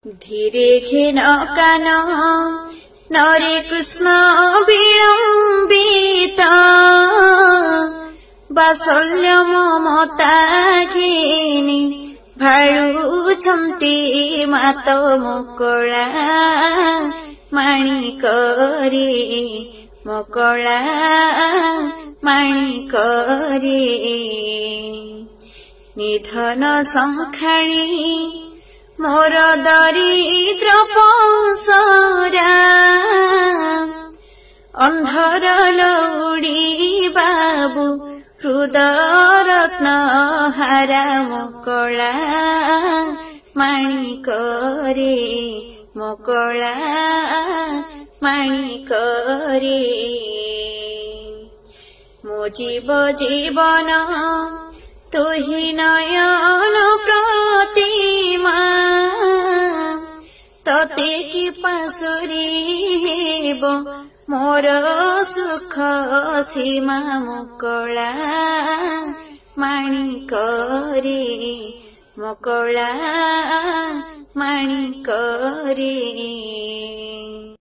धीरे घेन कान नरे कृष्ण विलम्बित बासल्य ममता घेनी भाळुछन्ति मात मकळा माणिकरे मकळा माणिकरे निधन संखाणी मोर दरिद्र पसरा अंधर लौडी बाबू हृदरत्न हारा मकळा माणिकरे मकळा माणिकरे मो जीव जीवन तुहि नयन प्रतिमा तते कि पासुरी हेब मोर सुख सीमा मकळा माणिकरे मकळा माणिकरे।